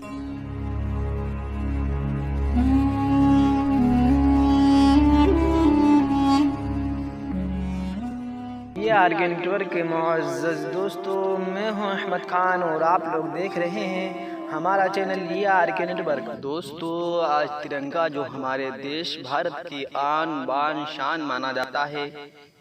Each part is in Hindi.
ये आरके नेटवर्क के मुअज़्ज़ज़ दोस्तों, मैं हूं अहमद खान और आप लोग देख रहे हैं हमारा चैनल ये आरके नेटवर्क। दोस्तों, आज तिरंगा जो हमारे देश भारत की आन बान शान माना जाता है,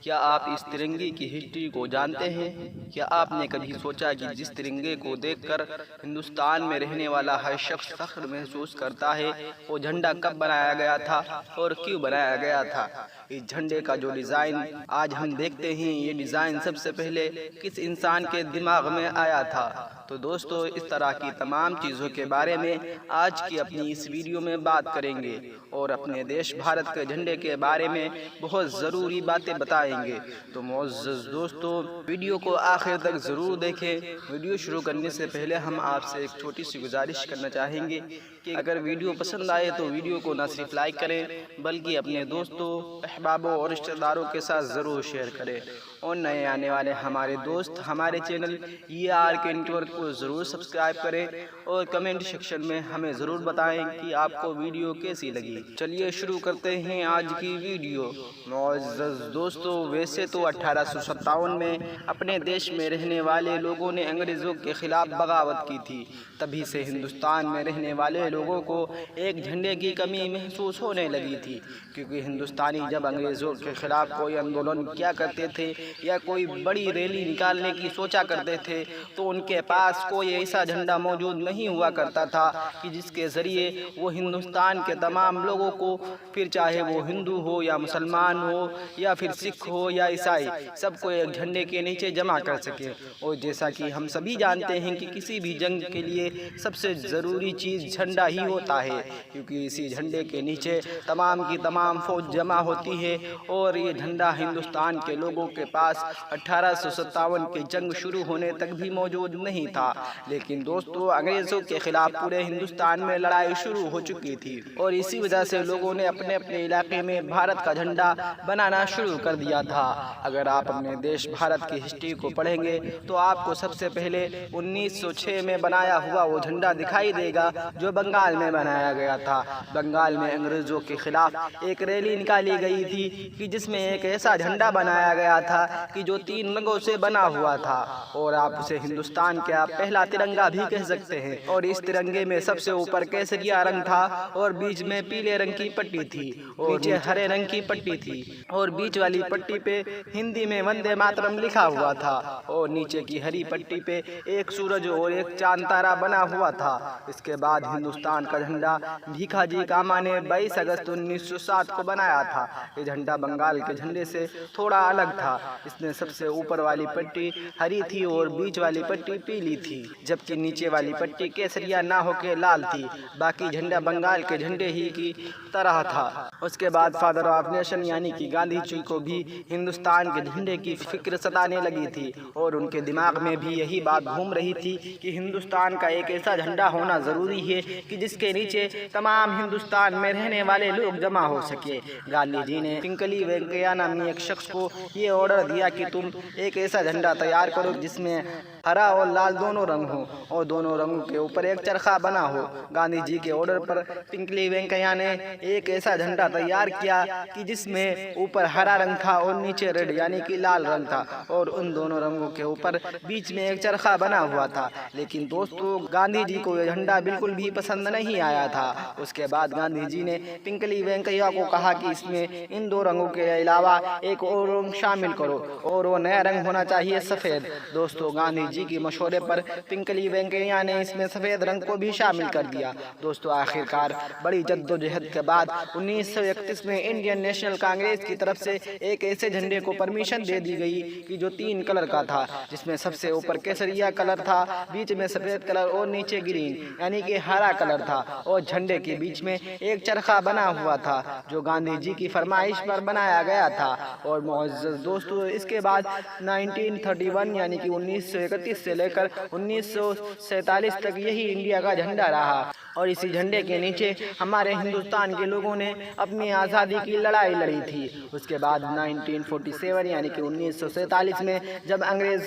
क्या आप इस तिरंगे की हिस्ट्री को जानते हैं? क्या आपने कभी सोचा कि जिस तिरंगे को देखकर हिंदुस्तान में रहने वाला हर शख्स फख्र महसूस करता है, वो झंडा कब बनाया गया था और क्यों बनाया गया था? इस झंडे का जो डिज़ाइन आज हम देखते हैं, ये डिज़ाइन सबसे पहले किस इंसान के दिमाग में आया था? तो दोस्तों, इस तरह की तमाम चीज़ों के बारे में आज की अपनी इस वीडियो में बात करेंगे और अपने देश भारत के झंडे के बारे में बहुत ज़रूरी बातें बताएंगे। तो मुअज़्ज़ज़ दोस्तों, वीडियो को आखिर तक ज़रूर देखें। वीडियो शुरू करने से पहले हम आपसे एक छोटी सी गुजारिश करना चाहेंगे कि अगर वीडियो पसंद आए तो वीडियो को न सिर्फ लाइक करें बल्कि अपने दोस्तों, अहबाबों और रिश्तेदारों के साथ ज़रूर शेयर करें। और नए आने वाले हमारे दोस्त हमारे चैनल ये आरके नेटवर्क को ज़रूर सब्सक्राइब करें और कमेंट सेक्शन में हमें ज़रूर बताएं कि आपको वीडियो कैसी लगी। चलिए शुरू करते हैं आज की वीडियो। मुअज़्ज़ज़ दोस्तों, वैसे तो 1857 में अपने देश में रहने वाले लोगों ने अंग्रेज़ों के ख़िलाफ़ बगावत की थी। तभी से हिंदुस्तान में रहने वाले लोगों को एक झंडे की कमी महसूस होने लगी थी, क्योंकि हिंदुस्तानी जब अंग्रेज़ों के ख़िलाफ़ कोई आंदोलन किया करते थे या कोई बड़ी रैली निकालने की सोचा करते थे, तो उनके पास कोई ऐसा झंडा मौजूद नहीं हुआ करता था कि जिसके ज़रिए वो हिंदुस्तान के तमाम लोगों को, फिर चाहे वो हिंदू हो या मुसलमान हो या फिर सिख हो या ईसाई, सबको एक झंडे के नीचे जमा कर सके। और जैसा कि हम सभी जानते हैं कि किसी भी जंग के लिए सबसे ज़रूरी चीज़ झंडा ही होता है, क्योंकि इसी झंडे के नीचे तमाम की तमाम फौज जमा होती है। और ये झंडा हिंदुस्तान के लोगों के पास 1857 के जंग शुरू होने तक भी मौजूद नहीं था। लेकिन दोस्तों, अंग्रेज़ों के खिलाफ पूरे हिंदुस्तान में लड़ाई शुरू हो चुकी थी और इसी वजह से लोगों ने अपने अपने इलाके में भारत का झंडा बनाना शुरू कर दिया था। अगर आप अपने देश भारत की हिस्ट्री को पढ़ेंगे तो आपको सबसे पहले 1906 में बनाया हुआ वो झंडा दिखाई देगा जो बंगाल में बनाया गया था। बंगाल में अंग्रेज़ों के खिलाफ एक रैली निकाली गई थी कि जिसमें एक ऐसा झंडा बनाया गया था कि जो 3 रंगों से बना हुआ था, और आप उसे हिंदुस्तान का पहला तिरंगा भी कह सकते हैं। और इस तिरंगे में सबसे ऊपर केसरिया रंग था और बीच में पीले रंग की पट्टी थी और नीचे हरे रंग की पट्टी थी, और बीच वाली पट्टी पे हिंदी में वंदे मातरम लिखा हुआ था, और नीचे की हरी पट्टी पे एक सूरज और एक चांद तारा बना हुआ था। इसके बाद हिंदुस्तान का झंडा भीखाजी कामा ने 22 अगस्त 1907 को बनाया था। ये झंडा बंगाल के झंडे से थोड़ा अलग था। इसमें सबसे ऊपर वाली पट्टी हरी थी और बीच वाली पट्टी पीली थी, जबकि नीचे वाली पट्टी केसरिया ना होकर लाल थी। बाकी झंडा बंगाल के झंडे ही की तरह था। उसके बाद फादर ऑफ नेशन यानी कि गांधी जी को भी हिंदुस्तान के झंडे की फिक्र सताने लगी थी और उनके दिमाग में भी यही बात घूम रही थी कि हिंदुस्तान का एक ऐसा झंडा होना ज़रूरी है कि जिसके नीचे तमाम हिंदुस्तान में रहने वाले लोग जमा हो सके। गांधी जी ने पिंकली वेंकैया नामी एक शख्स को ये ऑर्डर दिया कि तुम एक ऐसा झंडा तैयार करो जिसमें हरा और लाल दोनों रंग हो और दोनों रंगों के ऊपर एक चरखा बना हो। गांधी जी के ऑर्डर पर पिंकली वेंकैया ने एक ऐसा झंडा तैयार किया कि जिसमें ऊपर हरा रंग था और नीचे रेड यानी कि लाल रंग था, और उन दोनों रंगों के ऊपर बीच में एक चरखा बना हुआ था। लेकिन दोस्तों, गांधी जी को यह झंडा बिल्कुल भी पसंद नहीं आया था। उसके बाद गांधी जी ने पिंकली वेंकैया को कहा कि इसमें इन 2 रंगों के अलावा एक और रंग शामिल करो, और वो नया रंग होना चाहिए सफ़ेद। दोस्तों, गांधी जी के मशवरे पर पिंकली वेंकैया ने इसमें सफ़ेद रंग को भी शामिल कर दिया। दोस्तों, आखिरकार बड़ी जद्दोजहद के बाद 1931 में इंडियन नेशनल कांग्रेस की तरफ से एक ऐसे झंडे को परमिशन दे दी गई कि जो 3 कलर का था, जिसमें सबसे ऊपर केसरिया कलर था, बीच में सफ़ेद कलर और नीचे ग्रीन यानी कि हरा कलर था, और झंडे के बीच में एक चरखा बना हुआ था जो गांधी जी की फरमाइश पर बनाया गया था। और मुअज़्ज़ज़ दोस्तों, इसके बाद 1931 यानी कि 1931 से लेकर 1947 तक यही इंडिया का झंडा रहा। और इसी झंडे के नीचे हमारे हिंदुस्तान के लोगों ने अपनी आज़ादी की लड़ाई लड़ी थी। उसके बाद 1947 यानी कि 1947 में जब अंग्रेज़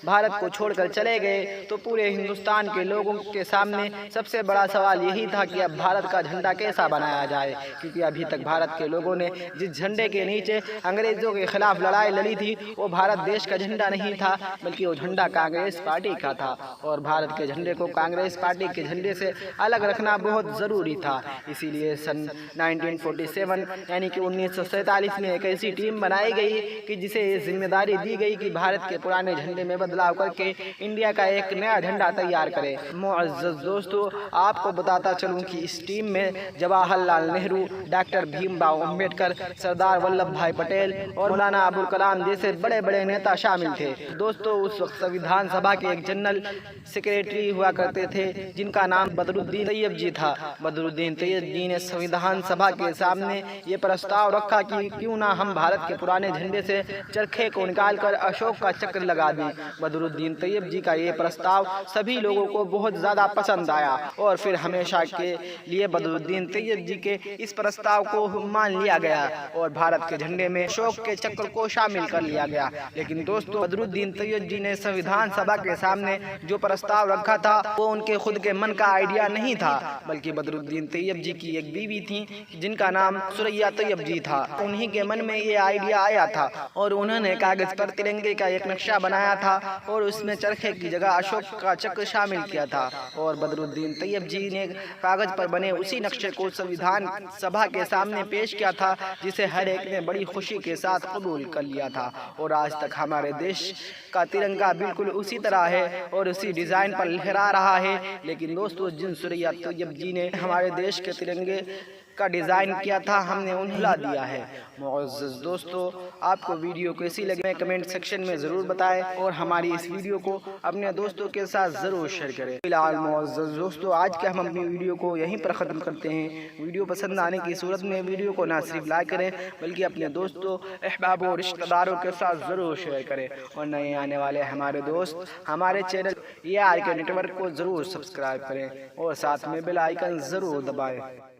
भारत को छोड़कर चले गए तो पूरे हिंदुस्तान के लोगों के सामने सबसे बड़ा सवाल यही था कि अब भारत का झंडा कैसा बनाया जाए, क्योंकि अभी तक भारत के लोगों ने जिस झंडे के नीचे अंग्रेज़ों के खिलाफ लड़ाई लड़ी थी वो भारत देश का झंडा नहीं था, बल्कि वो झंडा कांग्रेस पार्टी का था। और भारत के झंडे को कांग्रेस पार्टी के झंडे से अलग रखना बहुत ज़रूरी था। इसीलिए सन 1947 यानी कि 1947 में एक ऐसी टीम बनाई गई कि जिसे ये जिम्मेदारी दी गई कि भारत के पुराने झंडे में बदलाव करके इंडिया का एक नया झंडा तैयार करे। मुअज़्ज़ज़ दोस्तों, आपको बताता चलूँ कि इस टीम में जवाहरलाल नेहरू, डॉक्टर भीमराव अम्बेडकर, सरदार वल्लभ भाई पटेल और मौलाना अबुल कलाम जैसे बड़े बड़े नेता शामिल थे। दोस्तों, उस वक्त संविधान सभा के एक जनरल सेक्रेटरी हुआ करते थे जिनका नाम बदरुद्दीन तैयब जी था। बदरुद्दीन तैयब जी ने संविधान सभा के सामने ये प्रस्ताव रखा कि क्यों ना हम भारत के पुराने झंडे से चरखे को निकालकर अशोक का चक्र लगा दें। बदरुद्दीन तैयब जी का ये प्रस्ताव सभी लोगों को बहुत ज़्यादा पसंद आया और फिर हमेशा के लिए बदरुद्दीन तैयब जी के इस प्रस्ताव को मान लिया गया और भारत के झंडे में अशोक के चक्र को शामिल कर लिया गया। लेकिन दोस्तों, बदरुद्दीन तैयब जी ने संविधान सभा के सामने जो प्रस्ताव रखा था वो उनके खुद के मन का आइडिया नहीं था, बल्कि बदरुद्दीन तैयब जी की एक बीवी थी जिनका नाम सुरैया तैयब जी था। उन्हीं के मन में ये आइडिया आया था और उन्होंने कागज पर तिरंगे का एक नक्शा बनाया था और उसमें चरखे की जगह अशोक का चक्र शामिल किया था। और बदरुद्दीन तैयब जी ने कागज पर बने उसी नक्शे को संविधान सभा के सामने पेश किया था, जिसे हर एक ने बड़ी खुशी के साथ कबूल कर लिया था। और आज तक हमारे देश का तिरंगा बिल्कुल उसी तरह है और उसी डिज़ाइन पर लहरा रहा है। लेकिन दोस्तों, जिन सुरैया तैयब जी ने हमारे देश के तिरंगे का डिज़ाइन किया था, हमने उन्हें भुला दिया है। मुअज़्ज़ज़ दोस्तों, आपको वीडियो कैसी लगी कमेंट सेक्शन में ज़रूर बताएं और हमारी इस वीडियो को अपने दोस्तों के साथ ज़रूर शेयर करें। फिलहाल मुअज़्ज़ज़ दोस्तों, आज के हम अपनी वीडियो को यहीं पर ख़त्म करते हैं। वीडियो पसंद आने की सूरत में वीडियो को ना सिर्फ लाइक करें बल्कि अपने दोस्तों, अहबाब और रिश्तेदारों के साथ ज़रूर शेयर करें। और नए आने वाले हमारे दोस्त हमारे चैनल ARK नेटवर्क को ज़रूर सब्सक्राइब करें और साथ में बेल आइकन ज़रूर दबाएँ।